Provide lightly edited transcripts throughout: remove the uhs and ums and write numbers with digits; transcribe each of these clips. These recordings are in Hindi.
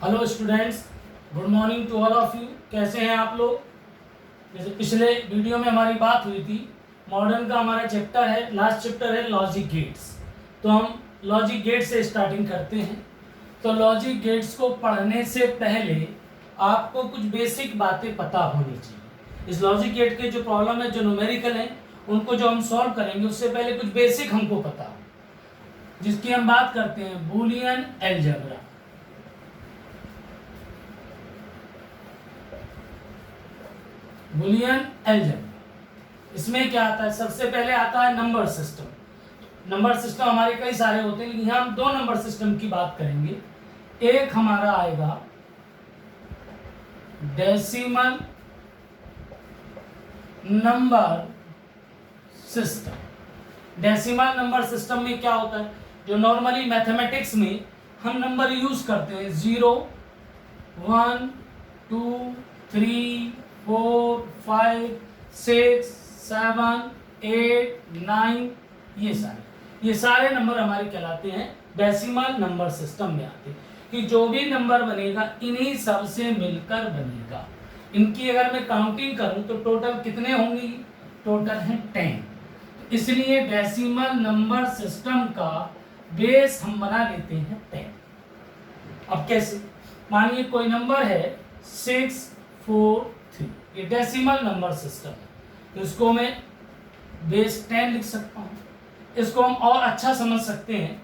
Hello students, good morning to all of you. कैसे हैं आप लोग? जैसे पिछले वीडियो में हमारी बात हुई थी, मॉडर्न का हमारा चैप्टर है, लास्ट चैप्टर है लॉजिक गेट्स। तो हम लॉजिक गेट्स से स्टार्टिंग करते हैं। तो लॉजिक गेट्स को पढ़ने से पहले आपको कुछ बेसिक बातें पता होनी चाहिए। इस लॉजिक गेट के जो प्रॉब्लम है, जो न्यूमेरिकल है, उनको जो हम सॉल्व करेंगे उससे पहले कुछ बेसिक हमको पता हो, जिसकी हम बात करते हैं बूलियन अलजेब्रा। बूलियन अलजेब्रा, इसमें क्या आता है? सबसे पहले आता है नंबर सिस्टम। नंबर सिस्टम हमारे कई सारे होते हैं, लेकिन यहाँ हम दो नंबर सिस्टम की बात करेंगे। एक हमारा आएगा decimal number system. Decimal number system में क्या होता है? जो नॉर्मली मैथमेटिक्स में हम नंबर यूज करते हैं, 0, 1, 2, 3, 4, 5, 6, 7, 8, 9, ये सारे नंबर हमारे कहलाते हैं डेसिमल नंबर सिस्टम में आते हैं। कि जो भी नंबर बनेगा इन्हीं सब से मिलकर बनेगा। इनकी अगर मैं काउंटिंग करूं तो टोटल कितने होंगी? टोटल है 10। इसलिए डेसिमल नंबर सिस्टम का बेस हम बना लेते हैं 10। अब कैसे? मानिए कोई नंबर है 6, 4, 3, ये डेसिमल नंबर सिस्टम है, तो इसको मैं बेस 10 लिख सकता हूँ। इसको हम और अच्छा समझ सकते हैं,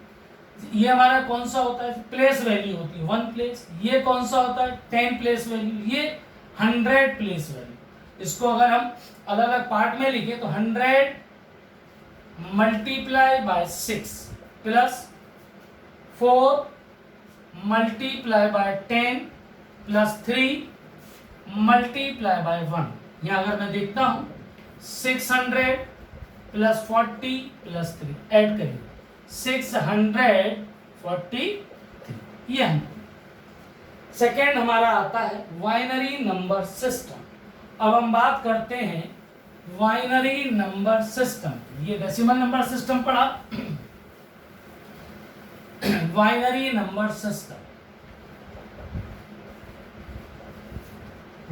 ये हमारा कौन सा होता है? प्लेस वैल्यू होती है 1 प्लेस। ये कौन सा होता है? 10 प्लेस वैल्यू। ये 100 प्लेस वैल्यू। इसको अगर हम अलग अलग पार्ट में लिखें तो 100 multiply by 6 plus 4 multiply by 10 plus 3 multiply by 1। यहां अगर मैं देखता हूं 600 प्लस 40 प्लस 3 ऐड करिए 643। ये हम सेकेंड हमारा आता है बाइनरी नंबर सिस्टम। अब हम बात करते हैं बाइनरी नंबर सिस्टम। ये डेसिमल नंबर सिस्टम पढ़ा, binary number system.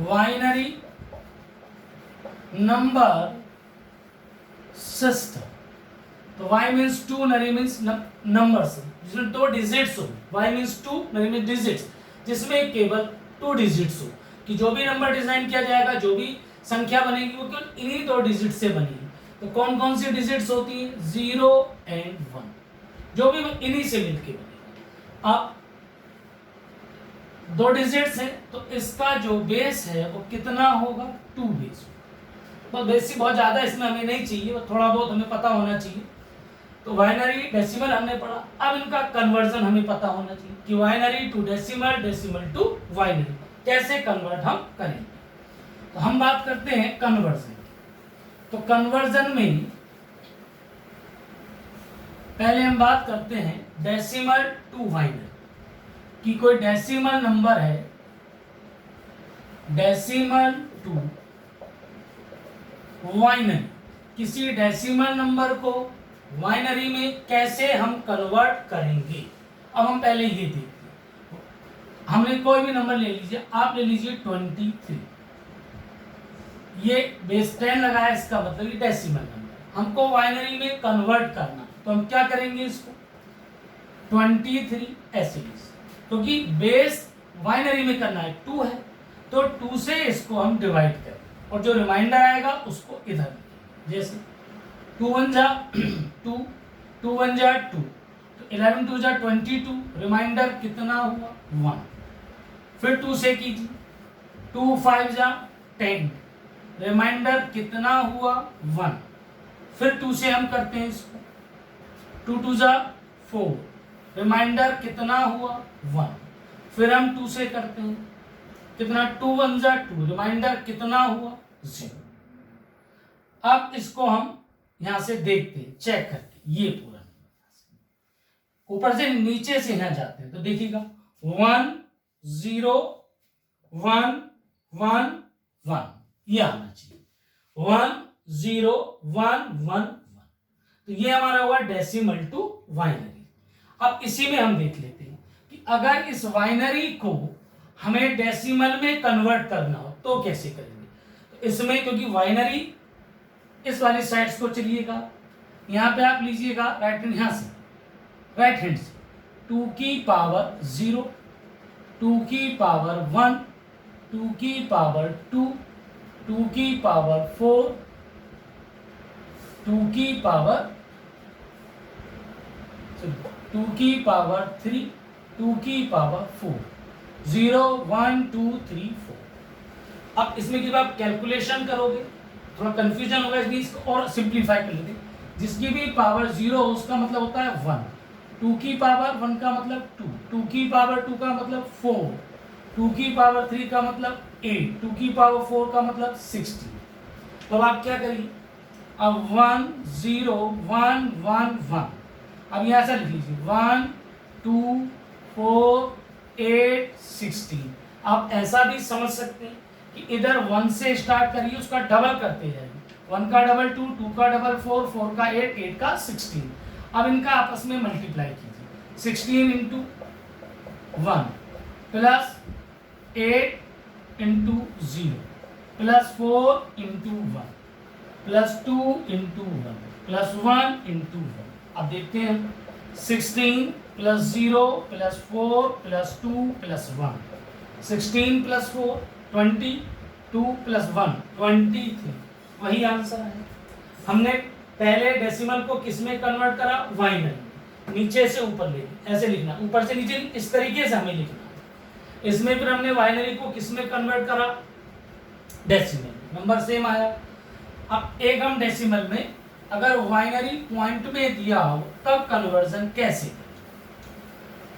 Binary number system, तो y मीन्स 2, नरी मीन्स नंबर्स, जिसमें 2 डिजिट्स हो। y मीन्स 2, नरी मीन्स डिजिट्स, जिसमें केवल 2 डिजिट्स हो। कि जो भी नंबर डिजाइन किया जाएगा, जो भी संख्या बनेगी, वो केवल इन्हीं 2 डिजिट से बनेगी। तो कौन कौन सी डिजिट्स होती हैं? 0 एंड 1, जो भी इन्हीं से मिलकर बनेगी। अब 2 डिजिट्स है, तो इसका जो बेस है वो कितना होगा? 2 बेस। तो बेसिक बहुत ज्यादा इसमें हमें नहीं चाहिए, वो थोड़ा बहुत हमें पता होना चाहिए। तो बाइनरी डेसिमल हमने पढ़ा, अब इनका कन्वर्जन हमें पता होना चाहिए कि binary to decimal, decimal to binary कैसे कन्वर्ट हम करेंगे। तो हम बात करते हैं कन्वर्जन। तो कन्वर्जन में पहले हम बात करते हैं डेसिमल टू बाइनरी। कि कोई डेसिमल नंबर है, डेसिमल टू बाइनरी, किसी डेसिमल नंबर को बाइनरी में कैसे हम कन्वर्ट करेंगे। अब हम पहले ये देखते हैं। हमने कोई भी नंबर ले लीजिए, आप ले लीजिए 23। ये बेस 10 लगाया, इसका मतलब ये डेसिमल नंबर हमको बाइनरी में कन्वर्ट करना। तो हम क्या करेंगे? इसको 23 ऐसे, क्योंकि बेस बाइनरी में करना है 2 है, तो 2 से इसको हम डिवाइड करें और जो रिमाइंडर आएगा उसको इधर, जैसे 2 1 जा 2, 2 1 जा 2, तो 11 2 जा 22, रिमाइंडर कितना हुआ? 1। फिर 2 से कीजिए, 2 5 जा 10, रिमाइंडर कितना हुआ? 1। फिर 2 से हम करते हैं इसको, 2 2 जा 4, रिमाइंडर कितना हुआ? 1। फिर हम 2 से करते हैं, कितना? 2 1 जा 2, रिमाइंडर कितना हुआ? 0। अब इसको हम यहां से देखते हैं, चेक करके, ये पूरा ऊपर से नीचे से यहां जाते हैं तो देखिएगा 1 0 1 1 1, ये आना चाहिए 1 0 1 1 1। तो ये हमारा हुआ डेसिमल टू बाइनरी। अब इसी में हम देख लेते हैं कि अगर इस बाइनरी को हमें डेसिमल में कन्वर्ट करना हो तो कैसे करेंगे? तो इसमें क्योंकि बाइनरी इस वाली साइड्स को चलिएगा, यहाँ पे आप लीजिएगा राइट हैंड, यहाँ से राइट हैंड से 2 की पावर 0, 2 की पावर 1, 2 की पावर 2, 2 की पावर 4, 2 की पावर 2 की पावर 3, 2 की पावर 4, 0 1 2 3 4। अब इसमें जब आप कैलकुलेशन करोगे थोड़ा कंफ्यूजन होगा, इसलिए इसको और सिंप्लीफाई कर लेते। जिसकी भी पावर 0 हो उसका मतलब होता है 1, 2 की पावर 1 का मतलब 2, 2 की पावर 2 का मतलब 4, 2 की पावर 3 का मतलब 8, 2 की पावर 4 का मतलब 16। तो अब आप क्या करिए, अब 1 0 1 1 1, अब यहाँ से लिख लीजिए 1 2 4 8 16। आप ऐसा भी समझ सकते हैं कि इधर 1 से स्टार्ट करिए, उसका डबल करते जाइए, 1 का डबल 2, 2 का डबल 4, 4 का 8, 8 का 16। अब इनका आपस में मल्टीप्लाई कीजिए, 16 into 1 plus 8 into 0 plus 4 into 1 plus 2 into 1 plus 1 into 1। अब देखते हैं 16 plus 0 plus 4 plus 2 plus 1, 16 plus 4 20, 2 plus 1 23, वही आंसर है। हमने पहले डेसिमल को किस में कन्वर्ट करा? बाइनरी। नीचे से ऊपर ले, ऐसे लिखना, ऊपर से नीचे इस तरीके से हमें लिखना। इसमें फिर हमने बाइनरी को किस में कन्वर्ट करा? डेसिमल। नंबर सेम आया। अब एक हम डेसिमल में अगर बाइनरी पॉइंट में दिया हो तब कन्वर्जन कैसे करें?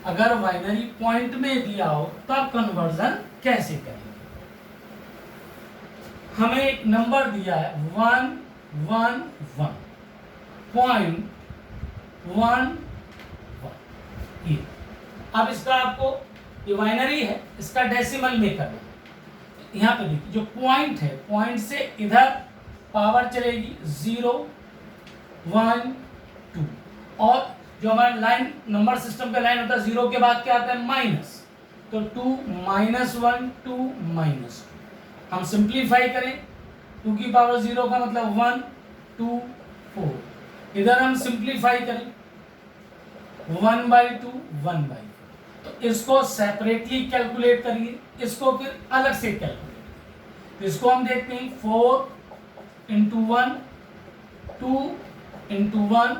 अगर बाइनरी पॉइंट में दिया हो तब कन्वर्जन कैसे करेंगे? हमें एक नंबर दिया है 1 1 1 पॉइंट 1 1। ये अब इसका आपको, ये बाइनरी है, इसका डेसिमल में करना है। यहाँ पे देखिए जो पॉइंट है, पॉइंट से इधर पावर चलेगी 0 1 2, और जो हमारा लाइन नंबर सिस्टम का लाइन होता है 0 के बाद क्या आता है? माइनस। तो 2 माइनस 1 2 माइनस 2। हम सिंप्लीफाई करें, 2 की पावर 0 का मतलब 1 2 4। इधर हम सिंप्लीफाई करें 1/2 1/4। तो इसको सेपरेटली कैलकुलेट करिए, इसको फिर अलग से कैलकुलेट करिए। तो इसको हम देखते हैं 4 इंटू 1 2 इंटू 1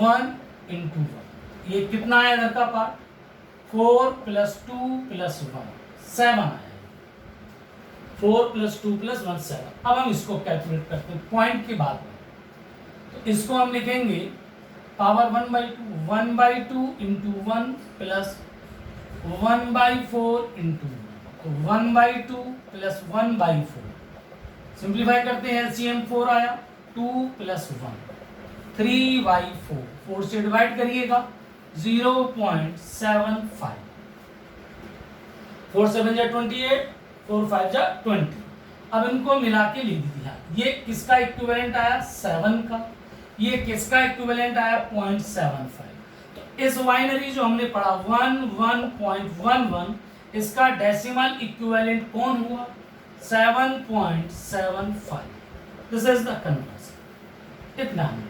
1 इंटू 1। ये कितना आया इधर का पार्ट? 4 प्लस 2 प्लस 1 7 आया। 4 प्लस 2 प्लस 1 7। अब हम इसको कैलकुलेट करते हैं पॉइंट की बात में। तो इसको हम लिखेंगे पावर 1/2 1/2 इंटू 1 प्लस 1/4 इंटू 1। तो 1/2 प्लस 1/4। सिंप्लीफाई करते हैं, एलसीएम 4 आया, 2 प्लस 1 3/4। 4 से डिवाइड करिएगा 0.75। 4 7 जा 28, 4 5 जा 20। अब इनको मिला के लिख दिया। ये किसका इक्विवेलेंट आया? 7 का। ये किसका इक्विवेलेंट आया? 0.75। तो इस बाइनरी जो हमने पढ़ा 1 1.11, इसका डेसिमल इक्विवेलेंट कौन हुआ? 7.75। This is the conversion. इतना हम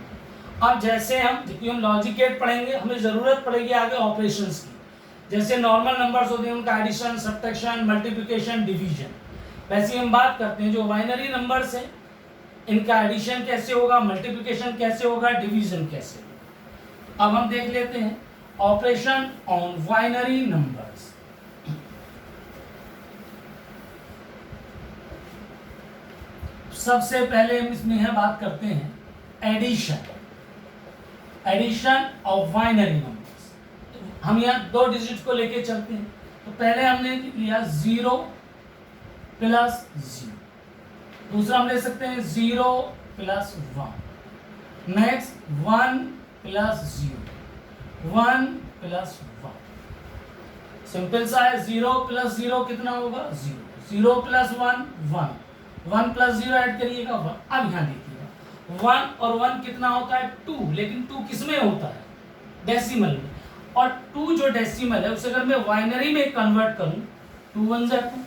अब जैसे हम लॉजिक गेट पढ़ेंगे, हमें जरूरत पड़ेगी आगे ऑपरेशंस की। जैसे नॉर्मल नंबर्स होते हैं उनका एडिशन सब्ट्रैक्शन मल्टीप्लिकेशन डिवीजन, वैसे हम बात करते हैं जो बाइनरी नंबर्स हैं इनका एडिशन कैसे होगा, मल्टीप्लिकेशन कैसे होगा, डिवीजन कैसे होगा। अब हम देख लेते हैं ऑपरेशन ऑन बाइनरी नंबर्स। सबसे पहले हम इसमें यह बात करते हैं एडिशन ऑफ बाइनरी नंबर्स। तो हम यहाँ 2 डिजिट को लेके चलते हैं। तो पहले हमने लिया 0 प्लस 0, दूसरा हम ले सकते हैं 0 plus 1, next 1 plus 0 1 plus 1। Simple सा है, 0 प्लस 0 कितना होगा? 0, 0 प्लस 1 1, 1 प्लस 0 ऐड करिएगा 1। अब यहाँ देखिएगा 1 और 1 कितना होता है? 2, लेकिन 2 किस में होता है? डेसिमल में। और 2 जो डेसिमल है उसे अगर मैं बाइनरी में कन्वर्ट करूं, 2 1 जा 2,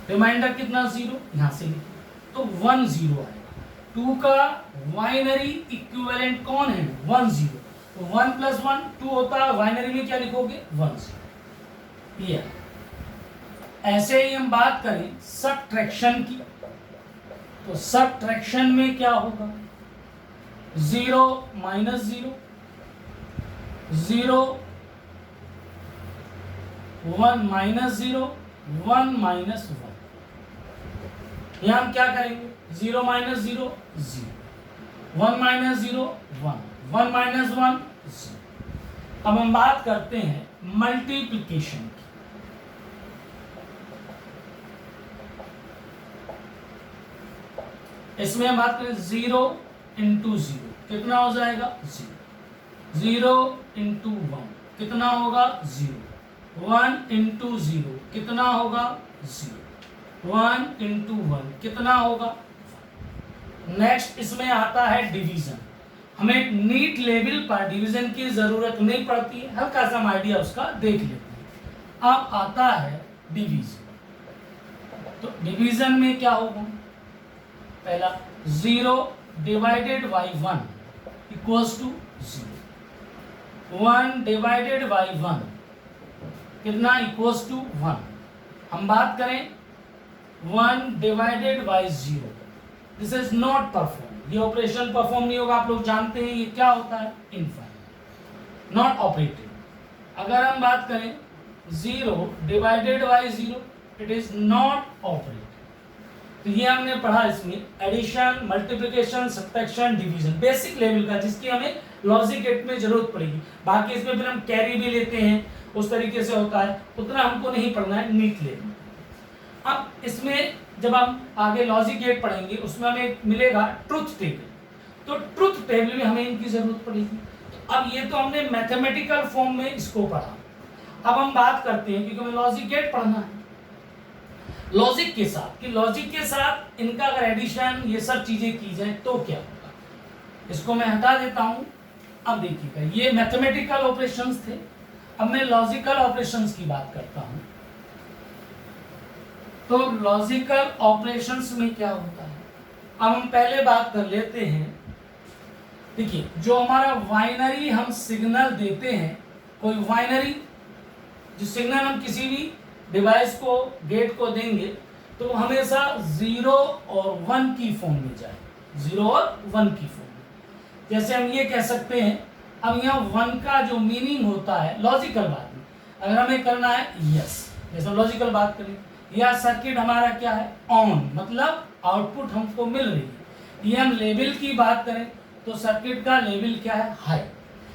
रिमाइंडर कितना 0, यहां से लिखो तो 1 0 आएगा। 2 का बाइनरी इक्विवेलेंट कौन है, 1 0, तो 1 प्लस 1 2 होता है, बाइनरी में क्या लिखोगे 1 0। ये ऐसे ही हम बात करें सबट्रैक्शन की, तो सबट्रैक्शन में क्या होगा, 0 माइनस 0, 0 1 माइनस 0, 1 माइनस 1। यहां हम क्या करेंगे, 0 माइनस 0 0, 1 माइनस 0 1, 1 माइनस 1 0। अब हम बात करते हैं मल्टीप्लिकेशन की। इसमें हम बात करें 0 इंटू 0 कितना हो जाएगा 0, 0 इंटू 1 कितना होगा 0, 1 इंटू 0 कितना होगा 0, 1 इंटू 1 कितना होगा। नेक्स्ट इसमें आता है डिवीजन। हमें नीट लेवल पर डिवीजन की जरूरत नहीं पड़ती है, हल्का सा आइडिया उसका देख लेते हैं। अब आता है डिवीजन, तो डिवीजन में क्या होगा, पहला 0 divided by 1 equals to 0, 1 divided by 1 कितना इक्वल्स टू 1। हम बात करें 1 divided by 0, this is not perform, ये ऑपरेशन परफॉर्म नहीं होगा, आप लोग जानते हैं ये क्या होता है, इनफाइनाइट, नॉट ऑपरेटिव। अगर हम बात करें 0 divided by 0, it is not operative. तो ये हमने पढ़ा इसमें addition, multiplication, subtraction, division, basic level का, जिसकी हमें लॉजिक गेट में जरूरत पड़ेगी। बाकी इसमें फिर हम कैरी भी लेते हैं, उस तरीके से होता है, उतना हमको नहीं पढ़ना है नीट लेवल। अब इसमें जब हम आगे लॉजिक गेट पढ़ेंगे उसमें हमें मिलेगा ट्रुथ टेबल, तो ट्रुथ टेबल में हमें इनकी जरूरत पड़ेगी। तो अब ये तो हमने मैथमेटिकल फॉर्म में इसको पढ़ा। अब हम बात करते हैं, क्योंकि हमें लॉजिक गेट पढ़ना है लॉजिक के साथ, कि लॉजिक के साथ इनका अगर एडिशन ये सब चीजें की जाए तो क्या होगा। इसको मैं हटा देता हूं। अब देखिएगा, ये मैथमेटिकल ऑपरेशंस थे, अब मैं लॉजिकल ऑपरेशंस की बात करता हूं। तो लॉजिकल ऑपरेशंस में क्या होता है, अब हम पहले बात कर लेते हैं। देखिए, जो हमारा बाइनरी हम सिग्नल देते हैं, कोई बाइनरी जो सिग्नल हम किसी भी डिवाइस को, गेट को देंगे, तो हमेशा 0 और 1 की फॉर्म में जाए, 0 और 1 की फॉर्म में। जैसे हम ये कह सकते हैं, अब यहाँ 1 का जो मीनिंग होता है लॉजिकल बात में, अगर हमें करना है यस, जैसे हम लॉजिकल बात करें, यह सर्किट हमारा क्या है ऑन, मतलब आउटपुट हमको मिल रही है। ये हम लेवल की बात करें तो सर्किट का लेवल क्या है हाई।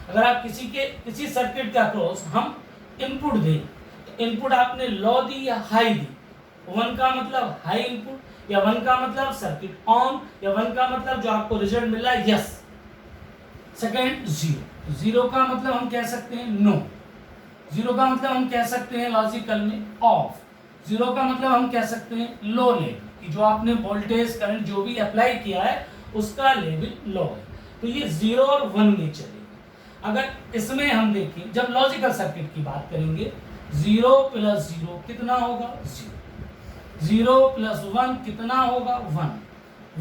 अगर आप किसी सर्किट का क्रॉस हम इनपुट दें, तो इनपुट आपने लो दी या हाई दी, 1 का मतलब हाई इनपुट, या 1 का मतलब सर्किट ऑन, या 1 का मतलब जो आपको रिजल्ट मिला यस। सेकेंड 0, 0 का मतलब हम कह सकते हैं नो, 0 का मतलब हम कह सकते हैं लॉजिकल में ऑफ, 0 का मतलब हम कह सकते हैं लो लेवल, कि जो आपने वोल्टेज करंट जो भी अप्लाई किया है उसका लेवल लो है, तो ये 0 और 1 में चलेगा। अगर इसमें हम देखें, जब लॉजिकल सर्किट की बात करेंगे, 0 प्लस 0 कितना होगा 0, 0 प्लस 1 कितना होगा 1,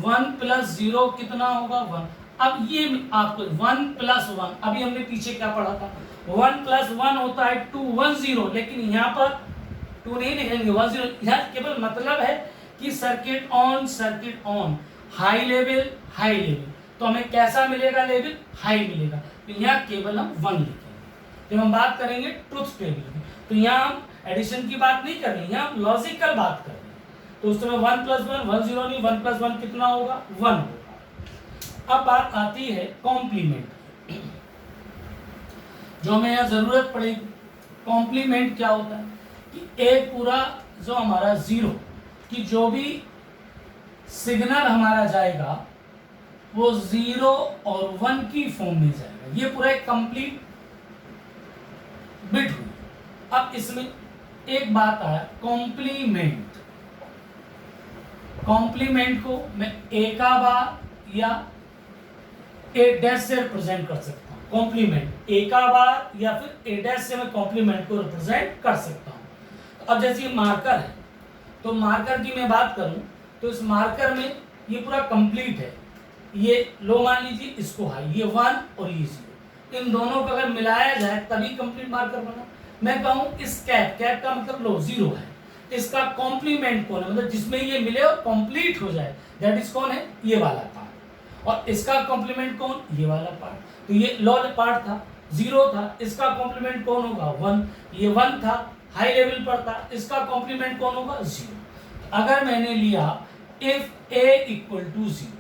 1 प्लस 0 कितना होगा 1। अब ये आपको 1 प्लस 1, अभी हमने पीछे क्या पढ़ा था, 1 प्लस 1 होता है 2, 1 0, लेकिन यहाँ पर 2 नहीं लिखेंगे 1 0, यहाँ केवल मतलब है कि सर्किट ऑन, हाई लेवल, तो हमें कैसा मिलेगा लेवल हाई मिलेगा, तो यहाँ केवल हम 1 लिखेंगे। जब हम बात करेंगे ट्रुथ टेबल की, तो यहाँ हम एडिशन की बात नहीं कर रहे हैं, यहाँ हम लॉजिकल बात कर रहे हैं, तो उस समय 1 प्लस 1 1 0 नहीं, 1 प्लस 1 कितना होगा 1 होगा। अब बात आती है कॉम्प्लीमेंट, जो हमें यहाँ जरूरत पड़ेगी। कॉम्प्लीमेंट क्या होता है कि एक पूरा जो हमारा 0 की जो भी सिग्नल हमारा जाएगा वो 0 और 1 की फॉर्म में जाएगा, ये पूरा एक कंप्लीट बिट हुई। अब इसमें एक बात आया कॉम्प्लीमेंट, कॉम्प्लीमेंट को मैं ए का बार या ए डैश से रिप्रेजेंट कर सकता हूं। कॉम्प्लीमेंट ए का बार या फिर ए डैश से मैं कॉम्प्लीमेंट को रिप्रेजेंट कर सकता हूँ। अब जैसे ये मार्कर है, तो मार्कर की मैं बात करूँ तो इस मार्कर में ये पूरा कंप्लीट है, ये लो मान लीजिए, इसको हाई, ये 1 और ये 0, इन दोनों को अगर मिलाया जाए तभी कंप्लीट मार्कर बना। मैं कहूँ इस कैप का मतलब लो 0 है, इसका कॉम्प्लीमेंट कौन है, मतलब जिसमें ये मिले और कंप्लीट हो जाए, दैट इज कौन है, ये वाला पार्ट। और इसका कॉम्प्लीमेंट कौन, ये वाला पार्ट। तो ये लो पार्ट था, 0 था, इसका कॉम्प्लीमेंट कौन होगा, 1, ये 1 था, हाई लेवल पर था, इसका कॉम्प्लीमेंट कौन होगा, 0। अगर मैंने लिया इफ a इक्वल टू 0,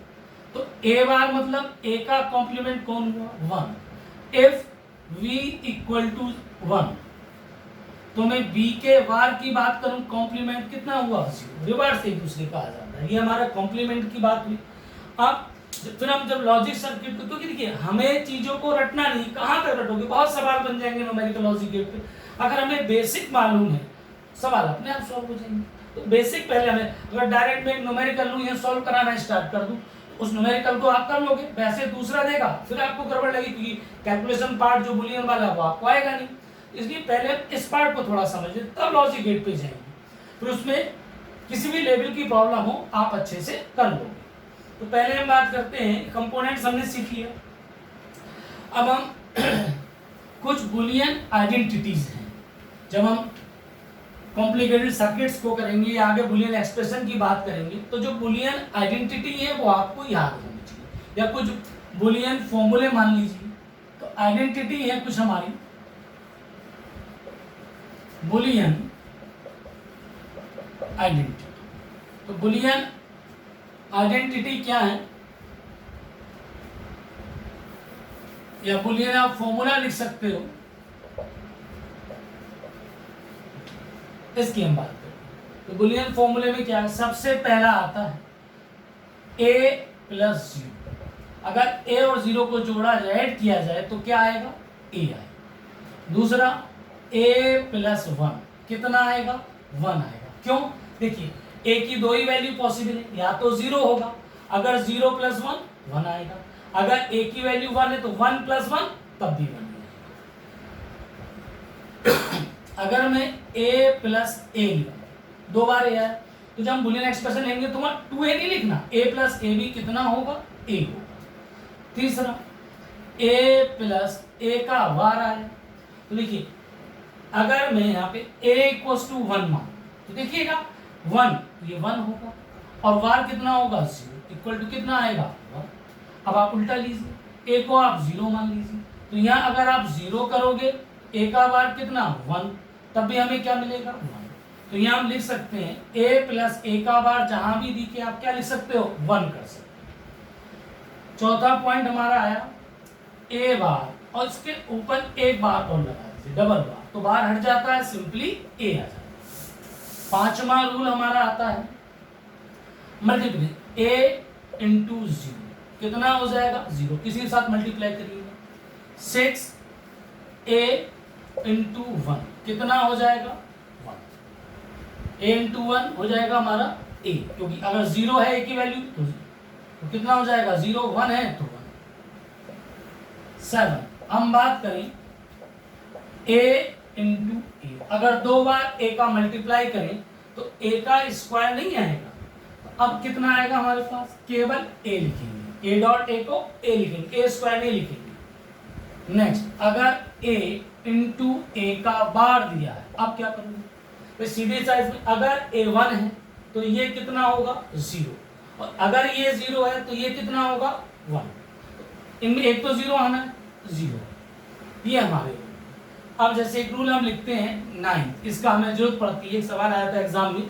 तो a बार मतलब a का कॉम्प्लीमेंट कौन हुआ, 1। इफ v इक्वल टू 1, तो मैं b के बार की बात करूं, कॉम्प्लीमेंट कितना हुआ, 0। रिवर्स एक दूसरे का आ जाता है, ये हमारा कॉम्प्लीमेंट की बात हुई। अब फिर हम जब लॉजिक सर्किट को, तो देखिए हमें चीजों को रटना नहीं, कहाँ तक रटोगे, बहुत सवाल बन जाएंगे न्यूमेरिकल लॉजिक गेट पे। अगर हमें बेसिक मालूम है, सवाल अपने आप सॉल्व हो जाएंगे। तो बेसिक पहले हमें, अगर डायरेक्ट में एक न्यूमेरिकल लूँ, ये सॉल्व कराना स्टार्ट कर दूँ, उस न्यूमेरिकल को आप कर लोगे, वैसे दूसरा देगा फिर आपको गड़बड़ लगी, क्योंकि कैलकुलेशन पार्ट जो बुलियन वाला वो आपको आएगा नहीं। इसलिए पहले इस पार्ट को थोड़ा समझिए, तब लॉजिक गेट पे जाएंगे। फिर उसमें किसी भी लेवल की प्रॉब्लम हो आप अच्छे से कर लोगे। तो पहले हम बात करते हैं, कंपोनेंट्स हमने सीख लिया। अब हम कुछ बुलियन आइडेंटिटीज हैं, जब हम कॉम्प्लिकेटेड सर्किट्स को करेंगे या आगे बुलियन एक्सप्रेशन की बात करेंगे, तो जो बुलियन आइडेंटिटी है वो आपको याद होनी चाहिए, या कुछ बुलियन फॉर्मूले मान लीजिए। तो आइडेंटिटी है कुछ हमारी बुलियन आइडेंटिटी। तो बुलियन आइडेंटिटी क्या है, या बुलियन आप फॉर्मूला लिख सकते हो, इसकी हम बात करते हैं। तो बुलियन फॉर्मूले में क्या है, सबसे पहला आता है a प्लस 0। अगर a और 0 को जोड़ा जाए, ऐड किया जाए, तो क्या आएगा, a आएगा। दूसरा a प्लस 1, कितना आएगा, 1 आएगा। क्यों, देखिए a की दो ही वैल्यू पॉसिबल है, या तो 0 होगा, अगर 0 प्लस 1 1 आएगा, अगर a की वैल्यू 1 है तो 1 प्लस 1 तब भी 1 आएगा। अगर मैं a प्लस a लिखूं, दो बार a है, तो जब हम बुलियन एक्सप्रेशन लेंगे तो वहां 2a नहीं लिखना, a प्लस a भी कितना होगा, a होगा। तीसरा a प्लस a का बार आया, तो देखिए अगर मैं यहाँ पे a इक्वल्स टू 1 मान, तो देखिएगा 1, ये 1 होगा, और वार कितना होगा, 0, इक्वल टू कितना आएगा, 1। अब आप उल्टा लीजिए, a को आप 0 मान लीजिए, तो यहाँ अगर आप 0 करोगे, a का वार कितना, 1, तब भी हमें क्या मिलेगा, 1। तो यहाँ हम लिख सकते हैं a प्लस a का बार जहां भी दिखे आप क्या लिख सकते हो, 1 कर सकते हो। चौथा पॉइंट हमारा आया a बार, और इसके ऊपर एक बार और लगा दीजिए, डबल बार, तो बार हट जाता है, सिंपली a आ जाता है। पांचवा रूल हमारा आता है मल्टीप्लाई, a इंटू 0 कितना हो जाएगा, 0, किसी के साथ मल्टीप्लाई करिएगा। 6a इंटू 1 कितना हो जाएगा, 1। a इंटू 1 हो जाएगा हमारा a, क्योंकि अगर 0 है a की वैल्यू तो कितना हो जाएगा, 0, 1 है तो 1। 7 हम बात करें a इंटू a, अगर दो बार a का मल्टीप्लाई करें तो a का स्क्वायर नहीं आएगा, अब कितना आएगा हमारे पास, केवल a लिखेंगे, a डॉट a को a लिखेंगे, a स्क्वायर नहीं लिखेंगे। नेक्स्ट अगर a इंटू a का बार दिया है, अब क्या करोगे, तो सीधे साइड में अगर a 1 है तो ये कितना होगा, 0, और अगर ये 0 है तो ये कितना होगा, 1। इनमें एक तो 0 आना है, 0, ये हमारे। अब जैसे एक रूल हम लिखते हैं 9, इसका हमें जरूरत पड़ती है, एक सवाल आया था एग्जाम में,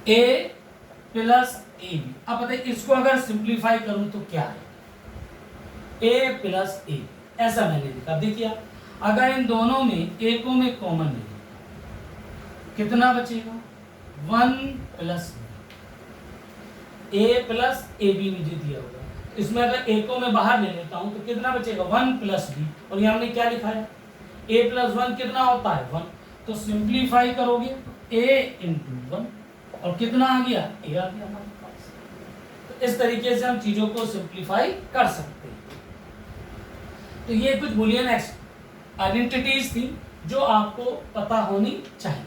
a प्लस ए बी। अब बताइए इसको अगर सिंप्लीफाई करूं तो क्या है, a प्लस ए, ऐसा मैंने लिखा। देखिए अगर इन दोनों में a को मैं कॉमन ले लूं, कितना बचेगा, 1 plus a plus A B मुझे दिया होगा, इसमें अगर a को मैं बाहर ले लेता हूं तो कितना बचेगा, 1 प्लस b, और यहाँ हमने क्या लिखा है, a प्लस 1 कितना होता है, 1। तो सिंप्लीफाई करोगे a इंटू 1, और कितना आ गया, a आ गया हमारे पास। तो इस तरीके से हम चीजों को सिंप्लीफाई कर सकते हैं। तो ये कुछ बुलियन आइडेंटिटीज थी जो आपको पता होनी चाहिए।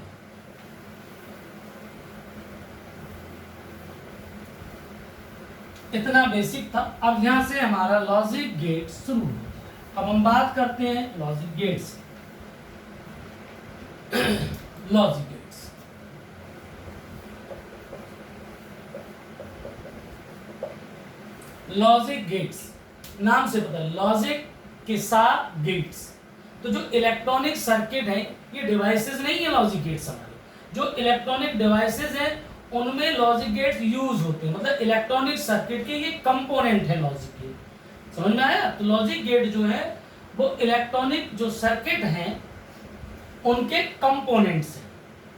इतना बेसिक था। अब यहां से हमारा लॉजिक गेट शुरू होता है। अब हम बात करते हैं logic gates. Logic gates, logic gates नाम से पता है, लॉजिक के साथ गेट्स। तो जो इलेक्ट्रॉनिक सर्किट है, ये डिवाइसेस नहीं है लॉजिक गेट्स हमारे। जो इलेक्ट्रॉनिक डिवाइसेस हैं उनमें लॉजिक गेट्स यूज होते हैं, मतलब इलेक्ट्रॉनिक सर्किट के ये कंपोनेंट है लॉजिक गेट। समझ में आया? तो लॉजिक गेट जो है वो इलेक्ट्रॉनिक जो सर्किट हैं उनके कंपोनेंट्स हैं,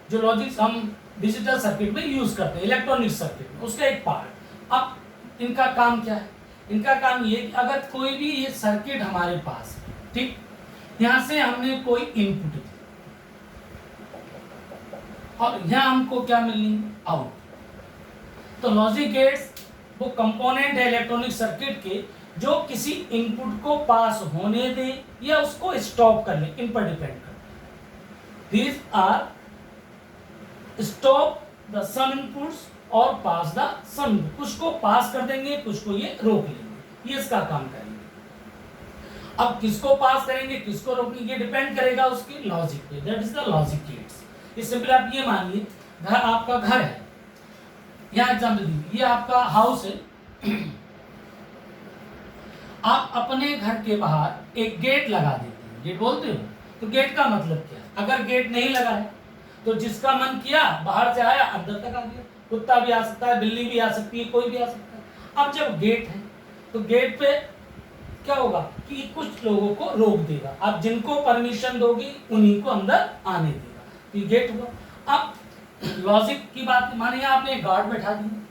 जो लॉजिक हम डिजिटल सर्किट में यूज करते हैं, इलेक्ट्रॉनिक सर्किट में उसका एक पार्ट। अब इनका काम क्या है? इनका काम ये कि अगर कोई भी ये सर्किट हमारे पास है, ठीक, यहां से हमने कोई इनपुट दी और यहां हमको क्या मिलनी? आउट। तो लॉजिक गेट्स वो कंपोनेंट है इलेक्ट्रॉनिक सर्किट के जो किसी इनपुट को पास होने दे या उसको स्टॉप कर ले, इन पर डिपेंड करता है। These are stop the some inputs और पास द सम। कुछ को पास कर देंगे, कुछ को ये रोक लेंगे, ये इसका काम करेंगे। अब किसको पास करेंगे, किसको रोकेंगे, ये डिपेंड करेगा उसकी लॉजिक पे। That is the logic gates. इस सिंपल आप ये मानिए, घर, आपका घर है, यहां एग्जाम्पल दीजिए, ये आपका हाउस है। आप अपने घर के बाहर एक गेट लगा देते हैं, गेट बोलते हो। तो गेट का मतलब क्या है? अगर गेट नहीं लगा है तो जिसका मन किया बाहर से आया, अंदर तक आ गया। कुत्ता भी आ सकता है, बिल्ली भी आ सकती है, कोई भी आ सकता है। अब जब गेट है तो गेट पे क्या होगा कि कुछ लोगों को रोक देगा। अब जिनको परमिशन दोगी उन्हीं को अंदर आने देगा। तो ये गेट हुआ। अब लॉजिक की बात मानिए आपने गार्ड बैठा दिया।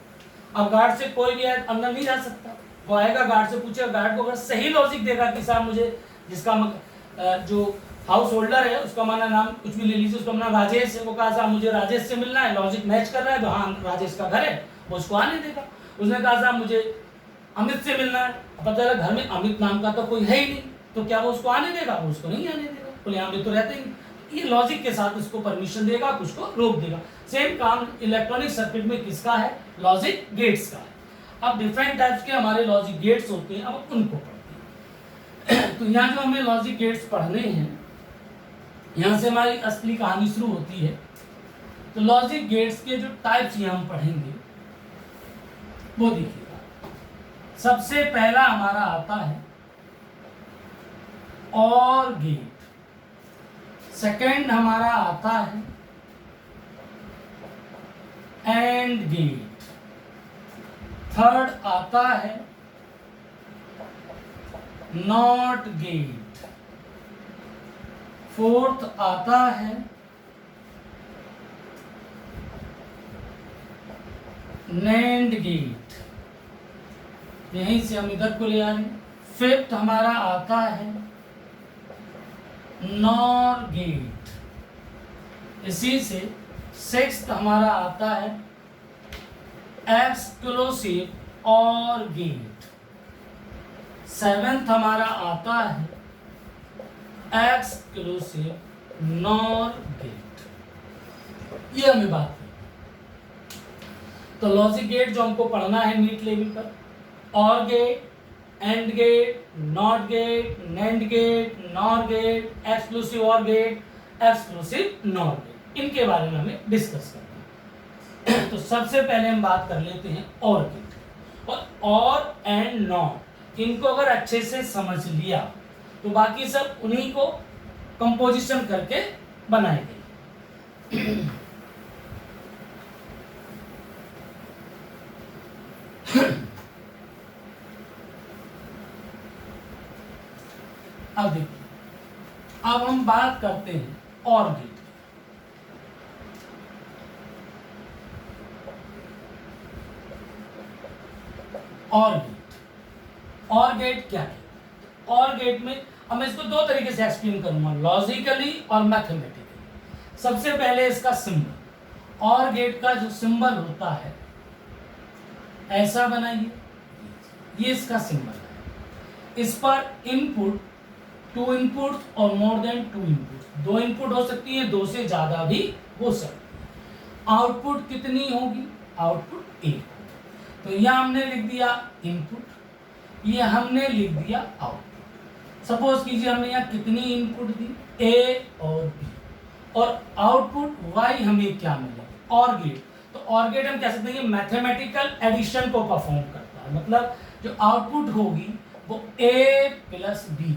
अब गार्ड से कोई भी अंदर नहीं जा सकता। वो आएगा, गार्ड से पूछेगा, गार्ड को अगर सही लॉजिक देगा कि साहब मुझे जिसका जो हाउस होल्डर है उसका माना नाम कुछ भी ले लीजिए, उसका नाम राजेश है, वो कहा साहब मुझे राजेश से मिलना है, लॉजिक मैच कर रहा है तो हाँ राजेश का घर है, वो उसको आने देगा। उसने कहा साहब मुझे अमित से मिलना है, पता चला घर में अमित नाम का तो कोई है ही नहीं, तो क्या वो उसको आने देगा? वो उसको नहीं आने देगा, बोले अमित तो रहते ही। ये लॉजिक के साथ उसको परमिशन देगा, कुछ को रोक देगा। सेम काम इलेक्ट्रॉनिक सर्किट में किसका है? लॉजिक गेट्स का है। अब डिफरेंट टाइप्स के हमारे लॉजिक गेट्स होते हैं, अब उनको पढ़ते हैं। तो यहाँ जो हमें लॉजिक गेट्स पढ़ने हैं, यहाँ से हमारी असली कहानी शुरू होती है। तो लॉजिक गेट्स के जो टाइप्स यहाँ हम पढ़ेंगे वो देखिएगा। सबसे पहला हमारा आता है और गेट, सेकंड हमारा आता है एंड गेट, थर्ड आता है नॉट गेट, फोर्थ आता है नैंड गेट, यहीं से हम इधर को ले आए। फिफ्थ हमारा आता है नॉर गेट, इसी से सिक्स्थ हमारा आता है एक्सक्लूसिव और गेट, सेवेंथ हमारा आता है एक्सक्लूसिव नॉर गेट। ये हमें बात है। तो लॉजिक गेट जो हमको पढ़ना है नीट लेवल पर, OR gate, AND gate, NOT gate, NAND gate, NOR gate, exclusive OR gate, exclusive NOR gate, इनके बारे में हमें डिस्कस करना है। तो सबसे पहले हम बात कर लेते हैं और गेट। और एंड नॉट, इनको अगर अच्छे से समझ लिया तो बाकी सब उन्हीं को कंपोजिशन करके बनाए गए। अब देखिए, अब हम बात करते हैं और गेट। और गेट क्या है? और गेट में अब मैं इसको दो तरीके से एक्सप्लेन करूंगा, लॉजिकली और मैथमेटिकली। सबसे पहले इसका सिंबल, और गेट का जो सिंबल होता है ऐसा बनाइए, ये इसका सिंबल है। इस पर इनपुट, 2 इनपुट और मोर देन 2 इनपुट, 2 इनपुट हो सकती है, 2 से ज्यादा भी हो सकती है। आउटपुट कितनी होगी? आउटपुट 1। तो यह हमने लिख दिया इनपुट, ये हमने लिख दिया आउटपुट। सपोज कीजिए हमने यहाँ कितनी इनपुट दी, ए और बी, और आउटपुट वाई हमें क्या मिला? और गेट। तो और गेट हम कह सकते हैं मैथमेटिकल एडिशन को परफॉर्म करता है, मतलब जो आउटपुट होगी वो ए प्लस बी।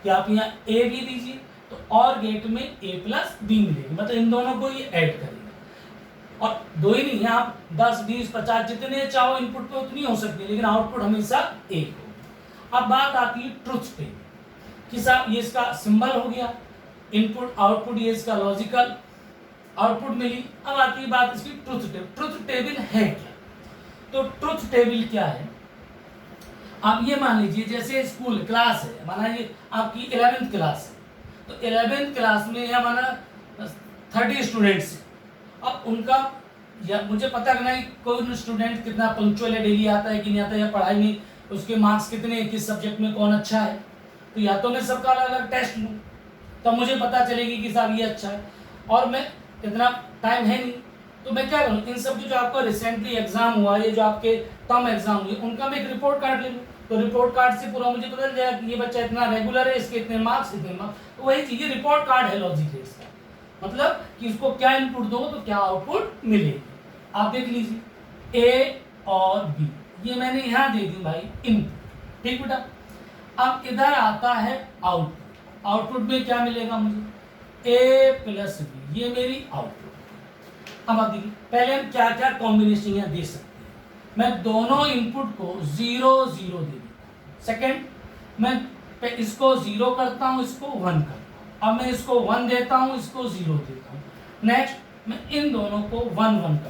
क्या आप यहाँ ए बी दीजिए तो और गेट में ए प्लस बी मिलेगी, मतलब इन दोनों को ये ऐड करेगा। और दो ही नहीं है, आप 10, 20, 50 जितने चाहो इनपुट पे उतनी हो सकती है, लेकिन आउटपुट हमेशा एक होगी। अब बात आती है ट्रुथ टेबल कि साहब ये इसका सिंबल हो गया, इनपुट आउटपुट, ये इसका लॉजिकल आउटपुट मिली। अब आती है बात इसकी ट्रुथ टेबल। ट्रुथ टेबल है क्या? तो ट्रुथ टेबल क्या है? आप ये मान लीजिए जैसे स्कूल क्लास है, माना ये आपकी 11th क्लास है, तो 11th क्लास में या माना 30 स्टूडेंट्स हैं। अब उनका या मुझे पता करना है कोई स्टूडेंट कितना पंक्चुअल है, डेली आता है कि नहीं आता है, या पढ़ाई में उसके मार्क्स कितने, किस सब्जेक्ट में कौन अच्छा है। तो या तो मैं सबका अलग अलग टेस्ट लूँ, तब मुझे पता चलेगी कि साहब ये अच्छा है, और मैं इतना टाइम है नहीं, तो मैं क्या करूँ, इन सब जो आपका रिसेंटली एग्जाम हुआ, ये जो आपके टर्म एग्जाम हुए, उनका मैं एक रिपोर्ट कार्ड ले लूँ। तो रिपोर्ट कार्ड से पूरा मुझे पता चल जाएगा कि ये बच्चा इतना रेगुलर है, इसके इतने मार्क्स, इतने मार्क्स। तो वही चीज़ रिपोर्ट कार्ड है लॉजिक इसका, मतलब कि उसको क्या इनपुट दो तो क्या आउटपुट मिलेगी। आप देख लीजिए ए और बी, ये मैंने यहाँ दे दी भाई इनपुट, ठीक बेटा। अब इधर आता है आउटपुट, आउटपुट में क्या मिलेगा मुझे? ए प्लस बी, ये मेरी आउटपुट। अब आप देखिए पहले हम क्या क्या कॉम्बिनेशन यहाँ दे सकते हैं। मैं दोनों इनपुट को 0 0 दे देता हूँ। सेकेंड, मैं इसको 0 करता हूँ, इसको 1 करता हूँ। अब मैं इसको 1 देता हूँ, इसको 0 देता हूँ। नेक्स्ट मैं इन दोनों को 1 1 कर देता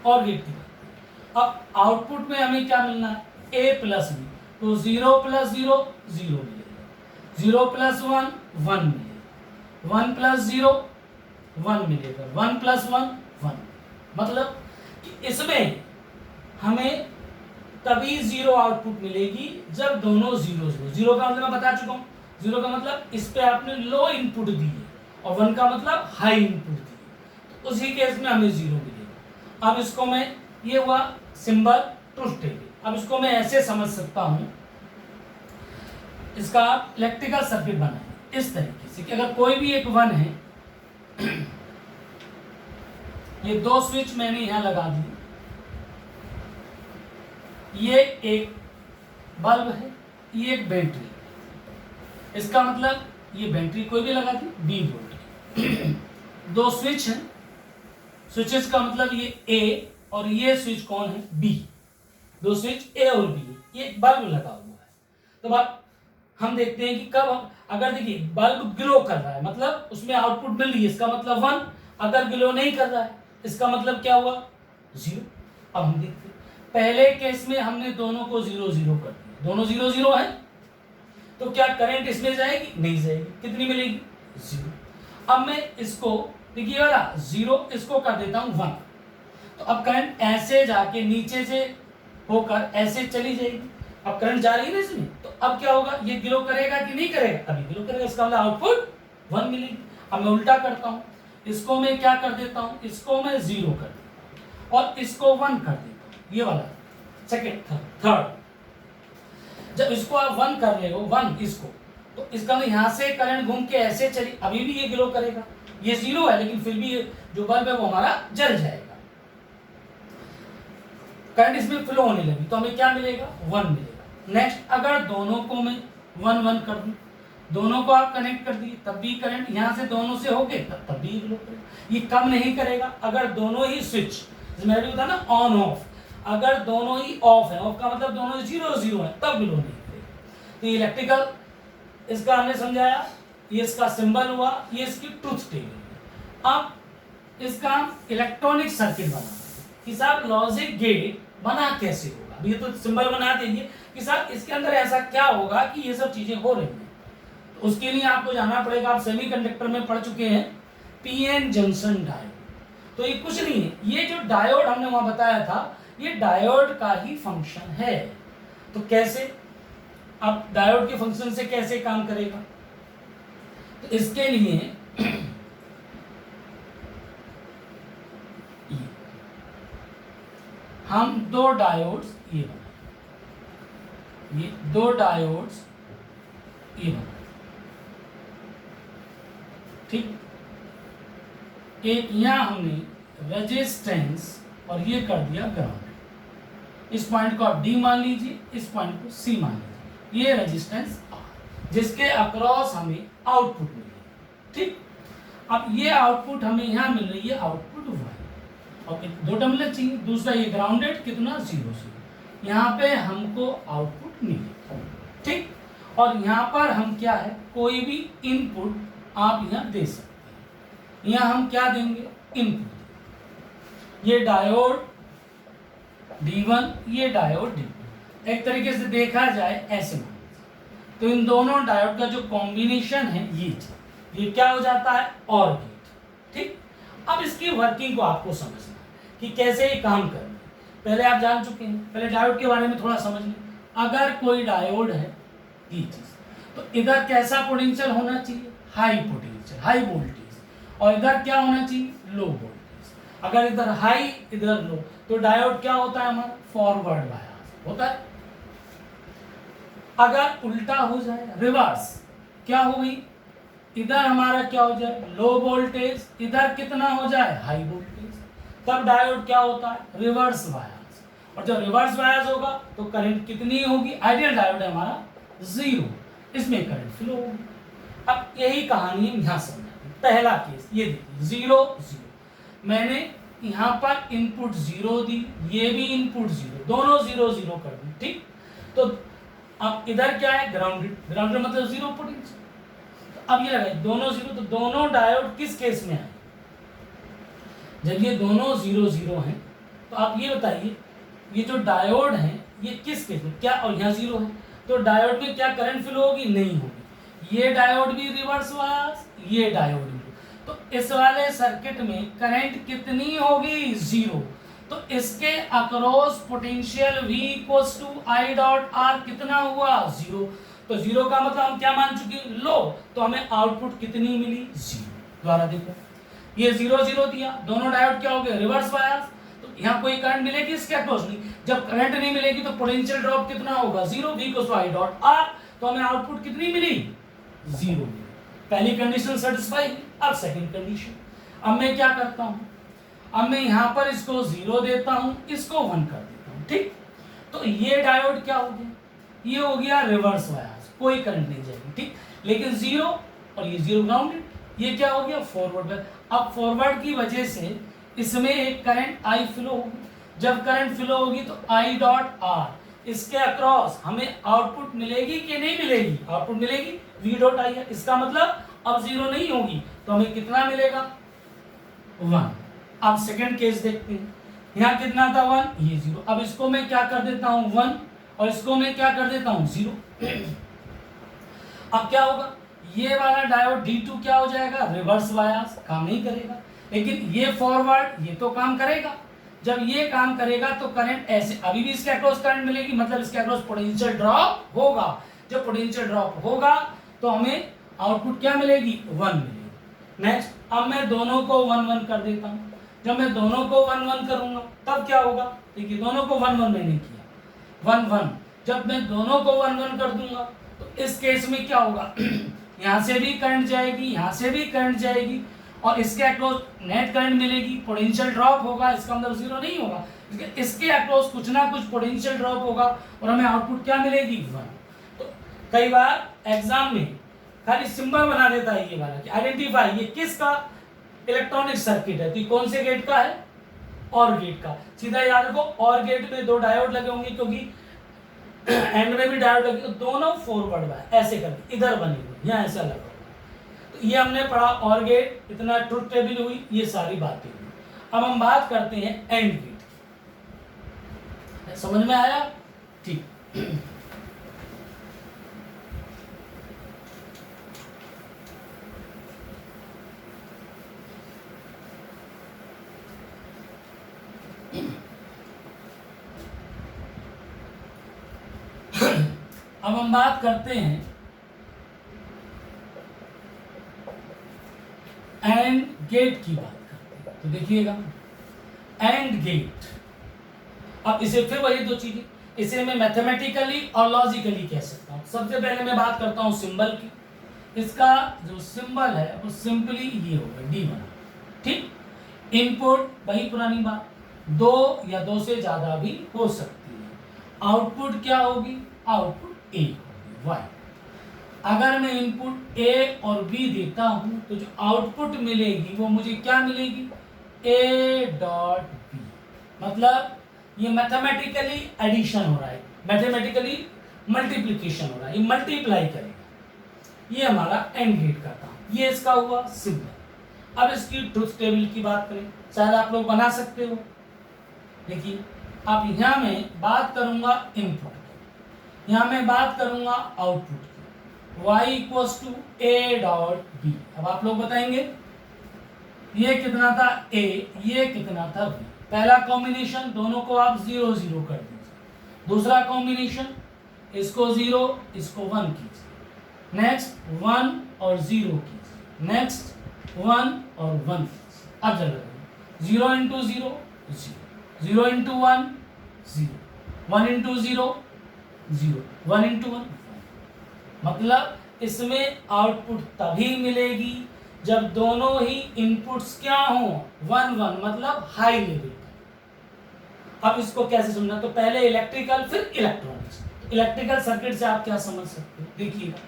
हूँ और गिनती करता हूँ। अब आउटपुट में हमें क्या मिलना है? ए प्लस बी, तो 0 प्लस 0 0 मिलेगा, 0 प्लस 1 1 मिलेगा, 1 प्लस 0 1 मिलेगा, 1 प्लस 1 1। मतलब कि इसमें हमें तभी 0 आउटपुट मिलेगी जब दोनों 0 0। 0 का मतलब मैं बता चुका हूँ, 0 का मतलब इस पे आपने लो इनपुट दी है, और 1 का मतलब हाई इनपुट दी है, तो उसी केस में हमें 0 मिलेगा। अब इसको मैं, ये हुआ सिंबल ट्रुथ टेबल। अब इसको मैं ऐसे समझ सकता हूं, इसका आप इलेक्ट्रिकल सर्किट बनाएं इस तरीके से कि अगर कोई भी एक 1 है, ये 2 स्विच मैंने यहां लगा दिए, ये एक बल्ब है, ये एक बैटरी, इसका मतलब ये बैटरी कोई भी लगा दी 20 वोल्ट। 2 स्विच हैं, स्विचेस का मतलब ये ए और ये स्विच कौन है? बी। 2 स्विच ए और बी, ये एक बल्ब लगा हुआ है। तो अब हम देखते हैं कि कब, अगर देखिए बल्ब ग्लो कर रहा है मतलब उसमें आउटपुट मिल रही है, इसका मतलब 1। अगर ग्लो नहीं कर रहा है इसका मतलब क्या हुआ? 0। अब हम देखते हैं, पहले केस में हमने दोनों को 0 0 कर दिया, दोनों 0 0 है, तो क्या करंट इसमें जाएगी? नहीं जाएगी। कितनी मिलेगी? 0। अब मैं इसको, देखिए वाला 0, इसको कर देता हूं 1, तो अब करंट ऐसे जाके नीचे से होकर ऐसे चली जाएगी। अब करंट जा रही है ना इसमें, तो अब क्या होगा? ये ग्लो करेगा कि नहीं करेगा? अभी ग्लो करेगा, इसका मतलब आउटपुट 1 मिलेगी। अब मैं उल्टा करता हूं, इसको मैं क्या कर देता हूं, इसको मैं 0 कर देता हूं और इसको 1 कर देता हूं, ये वाला सेकेंड थर्ड। जब इसको आप 1 कर रहे हो, 1 इसको, तो इसका मतलब यहां से करंट घूम के ऐसे चली, अभी भी ये ग्लो करेगा, ये 0 है लेकिन फिर भी जो बल्ब है वो हमारा जल जाएगा, करंट इसमें फ्लो होने लगी, तो हमें क्या मिलेगा? 1 मिलेगा। नेक्स्ट, अगर दोनों को मैं 1 1 कर दूं, दोनों को आप कनेक्ट कर दिए, तब भी करंट यहां से दोनों से हो गए, तब भी ग्लो करेगा। ये कम नहीं करेगा अगर दोनों ही स्विच, मैंने बताया ना ऑन ऑफ, अगर दोनों ही ऑफ है, ऑफ का मतलब दोनों 0 0 है, तब ग्लो नहीं करेगा। तो ये इलेक्ट्रिकल इसका हमने समझाया, ये इसका सिंबल हुआ, ये इसकी ट्रुथ टेबल। अब इसका इलेक्ट्रॉनिक सर्किट बना कि साहब लॉजिक गेट बना कैसे होगा। अब ये तो सिंबल बना देंगे कि साहब इसके अंदर ऐसा क्या होगा कि ये सब चीजें हो रही हैं। तो उसके लिए आपको जाना पड़ेगा, आप सेमीकंडक्टर में पढ़ चुके हैं, पीएन जंक्शन डायोड। तो ये कुछ नहीं है, ये जो डायोड हमने वहां बताया था, ये डायोड का ही फंक्शन है। तो कैसे, अब डायोड के फंक्शन से कैसे काम करेगा, तो इसके लिए हम दो डायोड्स ये दो डायोड्स ये बना, ठीक। एक यहां हमने रेजिस्टेंस और ये कर दिया ग्राउंड। इस पॉइंट को आप डी मान लीजिए, इस पॉइंट को सी मान लीजिए। ये रेजिस्टेंस आर जिसके अक्रॉस हमें आउटपुट मिल रही है, ठीक। अब ये आउटपुट हमें यहां मिल रही है आउटपुट वाई, और दो टर्मिनल चाहिए। दूसरा ये ग्राउंडेड कितना 0 0, यहाँ पे हमको आउटपुट मिले, ठीक। और यहाँ पर हम क्या है, कोई भी इनपुट आप यहाँ दे सकते हैं। यहाँ हम क्या देंगे, इनपुट। ये डायोड D1, ये डायोड D2। एक तरीके से देखा जाए ऐसे मान, तो इन दोनों डायोड का जो कॉम्बिनेशन है ये क्या हो जाता है, और गेट, ठीक। अब इसकी वर्किंग को आपको समझना कि कैसे ये काम कर रही है। पहले आप जान चुके हैं, पहले डायोड के बारे में थोड़ा समझ लें। अगर कोई डायोड है ये चीज, तो इधर कैसा पोटेंशियल होना चाहिए, हाई पोटेंशियल, हाई वोल्टेज, और इधर क्या होना चाहिए, लो वोल्टेज। अगर इधर हाई इधर लो, तो डायोड क्या होता है हमारा, फॉरवर्ड बायस होता है। अगर उल्टा हो जाए, रिवर्स, क्या हो गई, इधर हमारा क्या हो जाए, लो वोल्टेज, इधर कितना हो जाए, हाई वोल्टेज, तब डायोड क्या होता है, रिवर्स बायस। और जब रिवर्स बायस होगा तो करंट कितनी होगी, आइडियल डायोड है हमारा 0, इसमें करंट फ्लो होगी। अब यही कहानी हम यहाँ समझ, पहला केस ये देखिए 0 0, मैंने यहाँ पर इनपुट 0 दी, ये भी इनपुट 0, दोनों 0 0 कर दी, ठीक। तो अब इधर क्या है, ग्राउंडेड, ग्राउंडेड मतलब 0 पोटेंशियल। तो अब ये लगा दोनों 0, तो दोनों डायोड किस केस में आए, जब ये दोनों 0 0 हैं। तो आप ये बताइए, ये जो डायोड है ये किस केस में, क्या, और यहाँ 0 है, तो डायोड में क्या करंट फ्लो होगी, नहीं होगी। ये डायोड भी रिवर्स बायस, ये डायोड भी, तो इस वाले सर्किट में करंट कितनी होगी, 0। तो इसके across potential V equals to I dot R कितना हुआ, 0। तो 0 का मतलब हम क्या मान चुके, लो, तो हमें आउटपुट कितनी मिली, 0। द्वारा देखो ये 0 0 दिया, दोनों डायोड क्या हो गए, रिवर्स बायस। तो यहाँ कोई करंट मिलेगी इसके अक्रॉस नहीं, जब करंट नहीं मिलेगी तो पोटेंशियल ड्रॉप कितना होगा, 0, V equals to I dot R। तो हमें आउटपुट कितनी मिली, 0 मिली। पहली कंडीशन सेटिस्फाई। अब सेकंड कंडीशन, अब मैं क्या करता हूं, अब मैं यहां पर इसको 0 देता हूं, इसको 1 कर देता हूं, ठीक। तो ये डायोड क्या हो गया, ये हो गया रिवर्स बायस, कोई करंट नहीं जाएगी, ठीक। लेकिन 0 और ये 0 ग्राउंडेड, ये क्या हो गया, फॉरवर्ड बायस। अब फॉरवर्ड की वजह से इसमें एक करंट I फ्लो होगी, जब करंट फ्लो होगी तो I डॉट R, इसके अक्रॉस हमें आउटपुट मिलेगी कि नहीं मिलेगी, आउटपुट मिलेगी, V डॉट I है। इसका मतलब अब 0 नहीं होगी, तो हमें कितना मिलेगा, 1। अब सेकंड केस देखते हैं, यहाँ कितना था, 1, ये 0। अब इसको मैं क्या कर देता हूँ, 1, और इसको मैं क्या कर देता हूँ, 0। अब क्या होगा, ये वाला डायोड D2 क्या हो जाएगा, रिवर्स बायस, काम नहीं करेगा। लेकिन ये फॉरवर्ड, ये तो काम करेगा। जब ये काम करेगा तो करंट ऐसे, अभी भी इसके अक्रॉस करंट मिलेगी, मतलब इसके अक्रॉस पोटेंशियल ड्रॉप होगा। जब पोटेंशियल ड्रॉप होगा तो हमें आउटपुट क्या मिलेगी, 1 मिलेगी। नेक्स्ट, अब मैं दोनों को 1 1 कर देता हूँ। जब मैं दोनों को 1 1 करूंगा तब क्या होगा, देखिए दोनों को 1 1 मैंने किया, 1 1। जब मैं दोनों को 1 1 कर दूंगा तो इस केस में क्या होगा, यहाँ से भी करंट जाएगी, यहाँ से भी करंट जाएगी, और इसके अक्रॉस नेट करंट मिलेगी, पोटेंशियल ड्रॉप होगा, इसका मतलब 0 नहीं होगा, इसके अक्रॉस कुछ ना कुछ पोटेंशियल ड्रॉप होगा, और हमें आउटपुट क्या मिलेगी, 1। तो कई बार एग्जाम में खाली सिंबल बना देता है ये वाला कि आइडेंटिफाई ये किसका, इलेक्ट्रॉनिक सर्किट है, तो कौन से गेट का है, और गेट का। सीधा याद रखो, और गेट में 2 डायोड लगे होंगे, क्योंकि एंड में भी डायोड लगे, तो दोनों फॉरवर्ड बायस ऐसे करके इधर बने हुए, यहाँ ऐसा लगा हुआ। तो ये हमने पढ़ा और गेट, इतना ट्रुथ टेबल हुई, ये सारी बातें हुई। अब हम बात करते हैं एंड गेट, समझ में आया, ठीक। अब हम बात करते हैं एंड गेट की बात करते हैं। तो देखिएगा एंड गेट, अब इसे फिर वही दो चीजें, इसे मैं मैथमेटिकली और लॉजिकली कह सकता हूं। सबसे पहले मैं बात करता हूं सिंबल की। इसका जो सिंबल है वो सिंपली ये होगा डी बना, ठीक। इनपुट वही पुरानी बात, दो या दो से ज्यादा भी हो सकती है। आउटपुट क्या होगी, आउटपुट ए होगी, वाई। अगर मैं इनपुट ए और बी देता हूं तो जो आउटपुट मिलेगी वो मुझे क्या मिलेगी, ए डॉट बी। मतलब ये मैथमेटिकली एडिशन हो रहा है, मैथमेटिकली मल्टीप्लिकेशन हो रहा है, ये मल्टीप्लाई करेगा। ये हमारा एंड गेट का काम, ये इसका हुआ सिंबल। अब इसकी ट्रुथ टेबल की बात करें, शायद आप लोग बना सकते हो। देखिए अब यहां मैं बात करूंगा इनपुट की, यहां मैं बात करूंगा आउटपुट की, y equals to A dot B. अब आप लोग बताएंगे ये कितना था a, ये कितना था b। पहला कॉम्बिनेशन दोनों को आप 0 0 कर दीजिए, दूसरा कॉम्बिनेशन इसको 0 इसको 1 कीजिए, नेक्स्ट 1 और 0 कीजिए, नेक्स्ट 1 और 1 कीजिए। अब जरा 0 इंटू 0 0, 0 इंटू 1 0, 1 इंटू 0 0, 1 इंटू 1 1। मतलब इसमें आउटपुट तभी मिलेगी जब दोनों ही इनपुट्स क्या हो 1 1, मतलब हाई लेवल। अब इसको कैसे समझना, तो पहले इलेक्ट्रिकल फिर इलेक्ट्रॉनिक्स। इलेक्ट्रिकल सर्किट से आप क्या समझ सकते हो, देखिएगा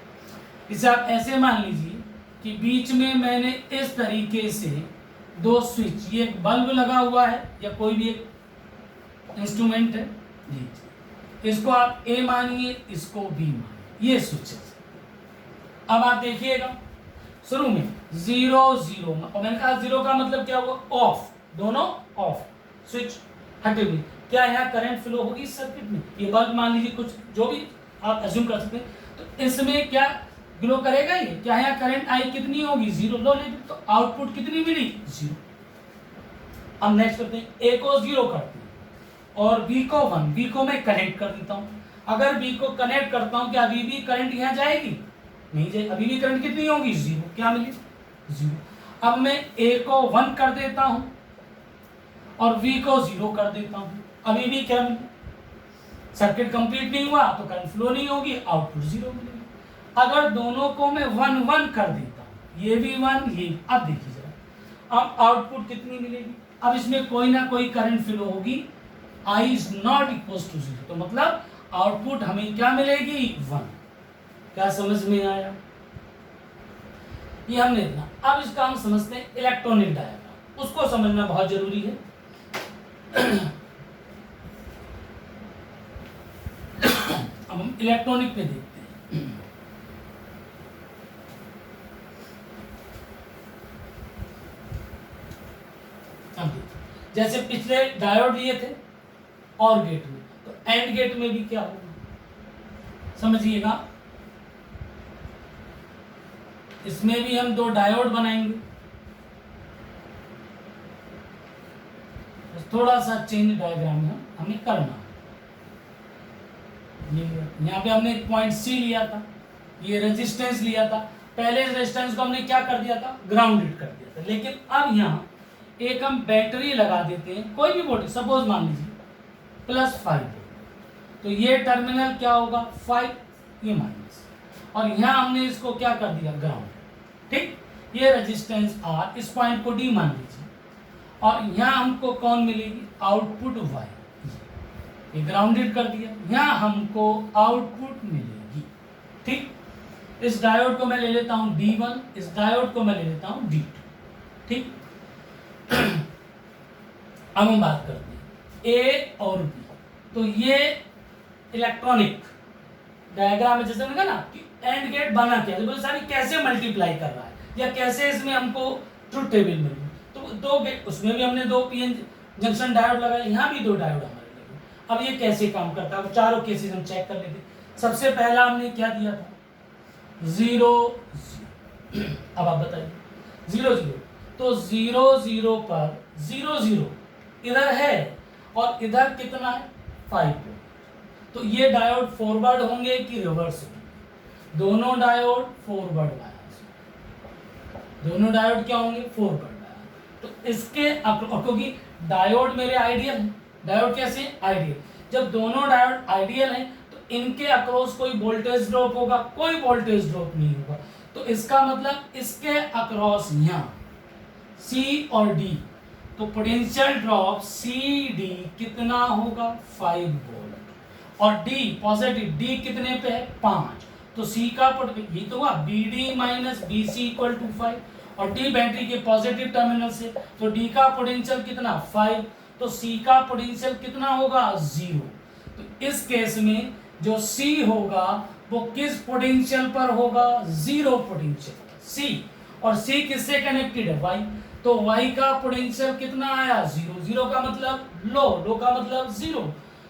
इसे आप ऐसे मान लीजिए कि बीच में मैंने इस तरीके से दो स्विच, ये एक बल्ब लगा हुआ है या कोई भी एक इंस्ट्रूमेंट है जी, इसको आप ए मानिए, इसको बी मानिए, ये स्विच है। अब आप देखिएगा शुरू में 0 0, और मैंने कहा 0 का मतलब क्या हुआ, ऑफ, दोनों ऑफ, स्विच हटे हुए। क्या यहाँ करंट फ्लो होगी इस सर्किट में, ये बल्ब मान लीजिए कुछ जो भी आप अज्यूम कर सकते हैं, तो इसमें क्या ग्लो करेगा ये, क्या यहाँ करंट आई कितनी होगी 0, लो लेवल, तो आउटपुट कितनी मिली 0। अब नेक्स्ट करते हैं, ए को 0 करते हैं और बी को 1, बी को मैं कनेक्ट कर देता हूँ। अगर बी को कनेक्ट करता हूँ क्या अभी भी करंट यहाँ जाएगी, नहीं जाएगी, अभी भी करंट कितनी होगी 0, क्या मिली 0। अब मैं ए को 1 कर देता हूँ और v को 0 कर देता हूँ, अभी भी क्या मिली, सर्किट कंप्लीट नहीं हुआ तो करंट फ्लो नहीं होगी, आउटपुट 0 मिलेगी। अगर दोनों को मैं 1 1 कर देता हूँ, ये भी 1 ये, अब देखिए जरा अब आउटपुट कितनी मिलेगी। अब इसमें कोई ना कोई करंट फ्लो होगी, I is not equal to 0, तो मतलब आउटपुट हमें क्या मिलेगी 1। क्या समझ में आया, ये हमने इतना। अब इसका हम समझते हैं इलेक्ट्रॉनिक डायग्राम, उसको समझना बहुत जरूरी है। अब हम इलेक्ट्रॉनिक पे देखते हैं। अब देखिए जैसे पिछले डायोड लिए थे और गेट में, तो एंड गेट में भी क्या होगा समझिएगा। इसमें भी हम 2 डायोड बनाएंगे, थोड़ा सा चेंज डायग्राम है हमें करना। यहाँ पे हमने एक पॉइंट सी लिया था, ये रेजिस्टेंस लिया था, पहले रेजिस्टेंस को हमने क्या कर दिया था, ग्राउंडेड कर दिया था। लेकिन अब यहाँ एक हम बैटरी लगा देते हैं, कोई भी वोल्टेज, सपोज मान लीजिए +5, तो ये टर्मिनल क्या होगा 5, ये माइनस, और यहाँ हमने इसको क्या कर दिया ग्राउंड, ठीक। ये रेजिस्टेंस R, इस पॉइंट को D मान लीजिए, और यहाँ हमको कौन मिलेगी, आउटपुट Y, ये ग्राउंडेड कर दिया, यहाँ हमको आउटपुट मिलेगी, ठीक। इस डायोड को मैं ले लेता हूँ D1, इस डायोड को मैं ले लेता हूँ D2, ठीक। अब हम बात करते हैं A और B, तो ये इलेक्ट्रॉनिक डायग्राम में जैसे मैंने कहा ना कि एंड गेट बना क्या है, सारी कैसे मल्टीप्लाई कर रहा है या कैसे इसमें हमको ट्रुथ टेबल मिली, तो 2 गेट, उसमें भी हमने 2 पीएन जंक्शन डायोड लगाए, यहाँ भी 2 डायोड हमारे लगे। अब ये कैसे काम करता है, चारों केसेस हम चेक कर लेते। सबसे पहला हमने क्या दिया था 0 0, अब आप बताइए 0 0, तो 0 0 पर 0 0 इधर है और इधर कितना है 5, तो ये डायोड फॉरवर्ड होंगे कि रिवर्स होंगे? दोनों डायोड फॉरवर्ड बायस, दोनों डायोड क्या होंगे? Forward bias. तो इसके क्योंकि डायोड मेरे आइडियल है, डायोड कैसे? आइडियल। जब दोनों डायोड आइडियल हैं तो इनके अक्रॉस कोई वोल्टेज ड्रॉप होगा? कोई वोल्टेज ड्रॉप नहीं होगा। तो इसका मतलब इसके अक्रॉस यहाँ सी और डी, तो पोटेंशियल ड्रॉप सी डी कितना होगा? 5 वोल्ट। और डी पॉजिटिव, डी कितने पे है? 5। तो सी का ये तो हुआ B D minus B C equal to 5, और डी बैटरी के पॉजिटिव टर्मिनल से, तो डी का पोटेंशियल कितना? 5। तो सी का पोटेंशियल कितना होगा? 0। तो इस केस में जो सी होगा वो किस पोटेंशियल पर होगा? 0 पोटेंशियल सी। और सी किससे कनेक्टेड है? वाई। तो वाई का पोटेंशियल कितना आया? 0। 0 का मतलब लो, लो का मतलब 0।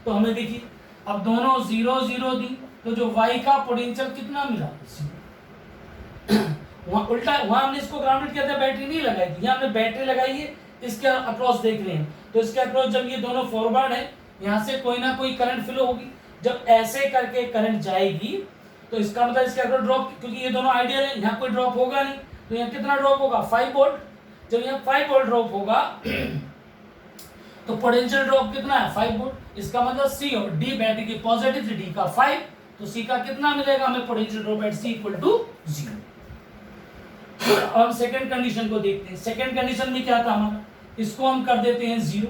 तो हमें देखिए अब दोनों 0 0 दी, तो जो वाई का पोटेंशियल कितना मिला? 0। वहां उल्टा, वहां हमने इसको ग्राउंडेड किया था, बैटरी नहीं लगाई थी, यहाँ हमने बैटरी लगाई है, इसके अक्रॉस देख रहे हैं। तो इसके अक्रॉस जब ये दोनों फॉरवर्ड है, यहाँ से कोई ना कोई करंट फ्लो होगी। जब ऐसे करके करंट जाएगी तो इसका मतलब इसके अक्रॉस ड्रॉप, क्योंकि ये दोनों आइडियल है, यहाँ कोई ड्रॉप होगा नहीं, तो यहाँ कितना ड्रॉप होगा? 5 वोल्ट। जब यहाँ 5 वोल्ट ड्रॉप होगा तो पोटेंशियल ड्रॉप कितना है? 5 वोल्ट। इसका मतलब सी और डी बैटरी की पॉजिटिव से डी का 5, तो सी का कितना मिलेगा हमें? Potential drop at C equal to 0। अब हम सेकंड कंडीशन को देखते हैं। सेकंड कंडीशन में क्या था हमारा? इसको हम कर देते हैं 0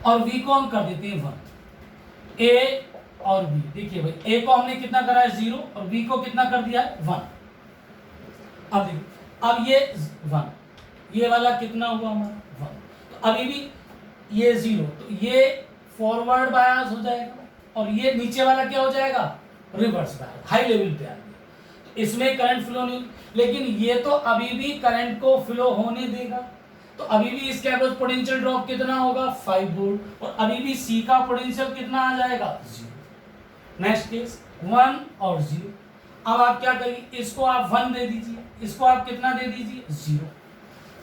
और V को हम कर देते हैं 1। A और B, देखिए भाई A को हमने कितना करा है? 0, और B को कितना कर दिया है? 1। अब देखिए, अब ये 1, ये वाला कितना हुआ हमारा? 1। तो अभी भी ये 0, तो ये फॉरवर्ड बायस हो जाएगा, और ये नीचे वाला क्या हो जाएगा? रिवर्स बायस, हाई लेवल पे आ गया। तो इसमें करंट फ्लो नहीं, लेकिन ये तो अभी भी करंट को फ्लो होने देगा। तो अभी भी इसके अक्रॉस पोटेंशियल ड्रॉप कितना होगा? 5 वोल्ट, और अभी भी सी का पोटेंशियल कितना आ जाएगा? 0। नेक्स्ट केस 1 और 0। अब आप क्या करिए, इसको आप 1 दे दीजिए, इसको आप कितना दे दीजिए? 0।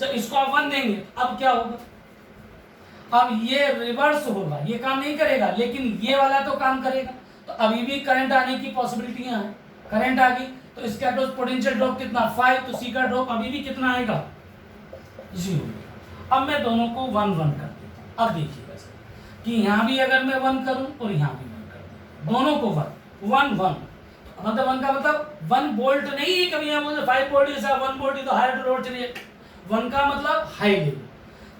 जब इसको आप 1 देंगे अब क्या होगा? अब ये रिवर्स होगा, ये काम नहीं करेगा, लेकिन ये वाला तो काम करेगा। तो अभी भी करंट आने की पॉसिबिलिटियां हैं। करंट आ गई तो इसके अक्रॉस पोटेंशियल ड्रॉप कितना? 5, तो सी का ड्रॉप अभी भी कितना आएगा? 0। अब मैं दोनों को 1 1 कर देता हूं। अब देखिए वैसे कि यहाँ भी अगर मैं 1 करूं और यहाँ भी 1 कर दूं, दोनों को 1 1 1, मतलब 1 का मतलब 1 वोल्ट नहीं है। कभी यहाँ बोलते 5 वोल्ट जैसा 1 वोल्ट, तो हायर लोड चलिए। 1 का मतलब हाई लेवल,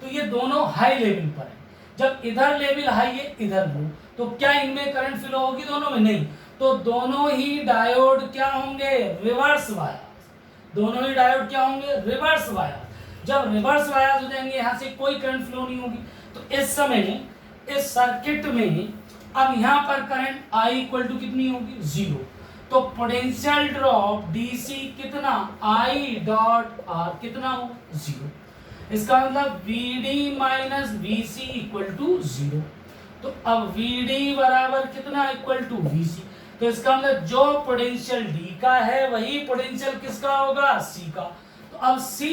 तो ये दोनों हाई लेवल पर है। जब इधर लेवल हाई है इधर लो, तो क्या इनमें करंट फ्लो होगी? दोनों में नहीं। तो दोनों ही डायोड क्या होंगे? Reverse bias. दोनों ही डायोड क्या होंगे? Reverse bias. जब रिवर्स बायस हो जाएंगे, यहाँ से कोई करंट फ्लो नहीं होगी। तो इस समय इस सर्किट में अब यहाँ पर करंट I इक्वल टू कितनी होगी? 0। तो पोटेंशियल ड्रॉप DC कितना? I डॉट R कितना होगा? 0। इसका मतलब VD minus VC equal to 0। तो अब VD बराबर कितना? Equal to VC। तो इसका मतलब जो पोटेंशियल D का है वही पोटेंशियल किसका होगा? C का। तो अब C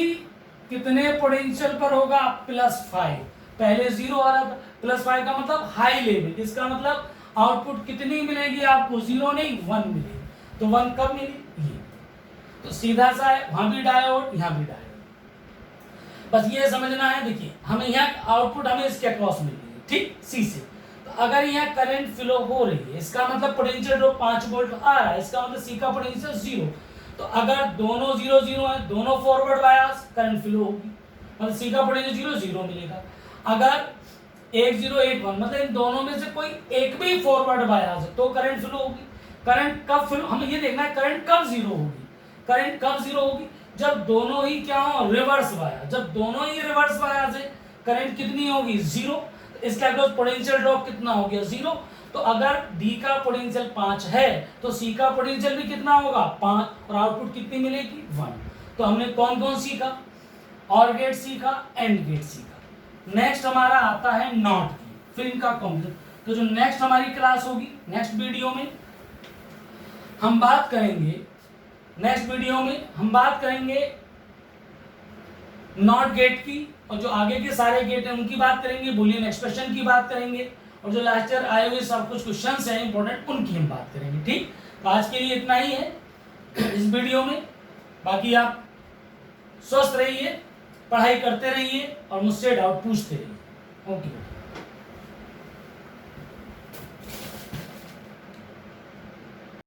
कितने पोटेंशियल पर होगा? +5। पहले 0 आ रहा था, +5 का मतलब हाई लेवल। इसका मतलब आउटपुट कितनी मिलेगी आपको? 0 नहीं 1 मिलेगी। तो 1 कब मिली? ये। तो सीधा सा है, वहां भी डायोड यहाँ भी डायोड। बस ये समझना है। देखिए हमें यहाँ आउटपुट हमें इसके अक्रॉस मिल रही है, ठीक, सी से। तो अगर यहाँ करंट फ्लो हो रही है, इसका मतलब पोटेंशियल ड्रॉप 5 वोल्ट आ रहा है, इसका मतलब सी का पोटेंशियल 0। तो अगर दोनों 0 0 है, दोनों फॉरवर्ड बायस, करंट फ्लो होगी, मतलब सी का पोटेंशियल 0 0 मिलेगा। अगर 1 0 1 1, मतलब इन दोनों में से कोई एक भी फॉरवर्ड बायस है तो करंट फ्लो होगी। करंट कब फ्लो, हमें ये देखना है करंट कब 0 होगी। करंट कब 0 होगी? जब दोनों ही क्या हो? Reverse bias. जब दोनों ही रिवर्स बायस है, करंट कितनी होगी? 0। इसके अक्रॉस पोटेंशियल ड्रॉप कितना हो गया? 0। तो अगर D का पोटेंशियल 5 है तो C का पोटेंशियल भी कितना होगा? 5, और आउटपुट कितनी मिलेगी? 1। तो हमने कौन कौन सीखा? और गेट सीखा, एंड गेट सीखा। नेक्स्ट हमारा आता है नॉट की, फिर इनका कॉम्प्लीट। तो जो नेक्स्ट हमारी क्लास होगी, नेक्स्ट वीडियो में हम बात करेंगे, नेक्स्ट वीडियो में हम बात करेंगे नॉट गेट की, और जो आगे के सारे गेट हैं उनकी बात करेंगे, बूलियन एक्सप्रेशन की बात करेंगे, और जो लास्ट ईयर आए हुए सब कुछ क्वेश्चंस हैं इंपॉर्टेंट, उनकी हम बात करेंगे। ठीक, तो आज के लिए इतना ही है इस वीडियो में। बाकी आप स्वस्थ रहिए, पढ़ाई करते रहिए और मुझसे डाउट पूछते रहिए। ओके।